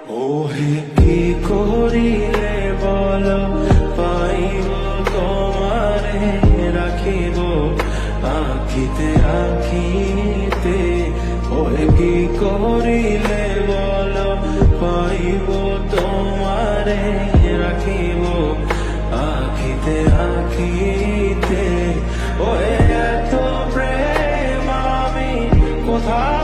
ওহে কি করিলে বল পাইব তোমারে রাখিব আঁখিতে আঁখিতে। ওহে কি করিলে বল পাইব তোমারে রাখিব আঁখিতে আঁখিতে। ওহে এত প্রেম আমি কোথায়